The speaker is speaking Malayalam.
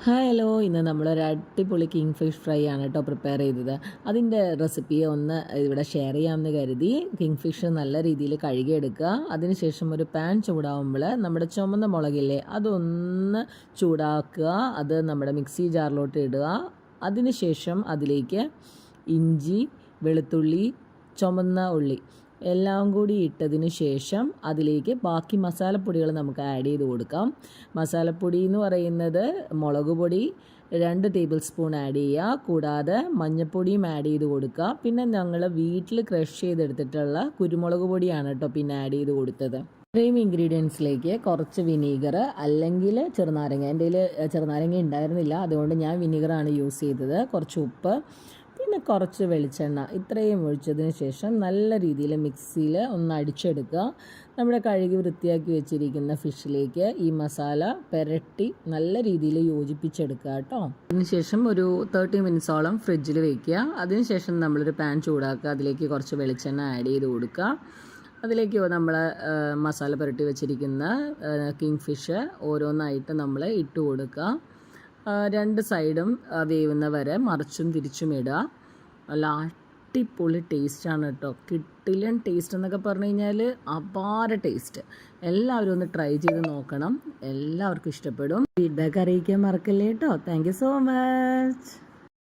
ഹലോ, ഇന്ന് നമ്മളൊരു അടിപൊളി കിങ് ഫിഷ് ഫ്രൈ ആണ് കേട്ടോ പ്രിപ്പയർ ചെയ്തത്. അതിൻ്റെ റെസിപ്പി ഒന്ന് ഇവിടെ ഷെയർ ചെയ്യാമെന്ന് കരുതി. കിങ് ഫിഷ് നല്ല രീതിയിൽ കഴുകിയെടുക്കുക. അതിനുശേഷം ഒരു പാൻ ചൂടാവുമ്പോൾ നമ്മുടെ ചുമന്ന മുളകില്ലേ അതൊന്ന് ചൂടാക്കുക. അത് നമ്മുടെ മിക്സി ജാറിലോട്ട് ഇടുക. അതിനുശേഷം അതിലേക്ക് ഇഞ്ചി, വെളുത്തുള്ളി, ചുമന്ന ഉള്ളി എല്ലാം കൂടി ഇട്ടതിന് ശേഷം അതിലേക്ക് ബാക്കി മസാലപ്പൊടികൾ നമുക്ക് ആഡ് ചെയ്ത് കൊടുക്കാം. മസാലപ്പൊടി എന്ന് പറയുന്നത് മുളക് പൊടി 2 ടേബിൾ സ്പൂൺ ആഡ് ചെയ്യുക. കൂടാതെ മഞ്ഞൾപ്പൊടിയും ആഡ് ചെയ്ത് കൊടുക്കുക. പിന്നെ ഞങ്ങൾ വീട്ടിൽ ക്രഷ് ചെയ്തെടുത്തിട്ടുള്ള കുരുമുളക് പൊടിയാണ് കേട്ടോ പിന്നെ ആഡ് ചെയ്ത് കൊടുത്തത്. ഇത്രയും ഇൻഗ്രീഡിയൻസിലേക്ക് കുറച്ച് വിനീഗർ അല്ലെങ്കിൽ ചെറുനാരങ്ങ, എൻ്റെ കയ്യിൽ ചെറുനാരങ്ങ ഉണ്ടായിരുന്നില്ല, അതുകൊണ്ട് ഞാൻ വിനീഗറാണ് യൂസ് ചെയ്തത്. കുറച്ച് ഉപ്പ്, പിന്നെ കുറച്ച് വെളിച്ചെണ്ണ, ഇത്രയും ഒഴിച്ചതിന് ശേഷം നല്ല രീതിയിൽ മിക്സിയിൽ ഒന്ന് അടിച്ചെടുക്കുക. നമ്മുടെ കഴുകി വൃത്തിയാക്കി വെച്ചിരിക്കുന്ന ഫിഷിലേക്ക് ഈ മസാല പുരട്ടി നല്ല രീതിയിൽ യോജിപ്പിച്ചെടുക്കുക കേട്ടോ. അതിനുശേഷം ഒരു 30 മിനിറ്റ്സോളം ഫ്രിഡ്ജിൽ വയ്ക്കുക. അതിനുശേഷം നമ്മളൊരു പാൻ ചൂടാക്കുക. അതിലേക്ക് കുറച്ച് വെളിച്ചെണ്ണ ആഡ് ചെയ്ത് കൊടുക്കുക. അതിലേക്ക് നമ്മൾ മസാല പുരട്ടി വെച്ചിരിക്കുന്ന കിങ് ഫിഷ് ഓരോന്നായിട്ട് നമ്മൾ ഇട്ട് കൊടുക്കുക. 2 സൈഡും വേവുന്ന വരെ മറിച്ചും തിരിച്ചും ഇടുക. നല്ല അടിപൊളി ടേസ്റ്റാണ് കേട്ടോ. കിട്ടിലൻ ടേസ്റ്റ് എന്നൊക്കെ പറഞ്ഞു കഴിഞ്ഞാൽ അപാര ടേസ്റ്റ്. എല്ലാവരും ഒന്ന് ട്രൈ ചെയ്ത് നോക്കണം. എല്ലാവർക്കും ഇഷ്ടപ്പെടും. ഫീഡ്ബാക്ക് അറിയിക്കാൻ മറക്കല്ലേ കേട്ടോ. Thank you so much.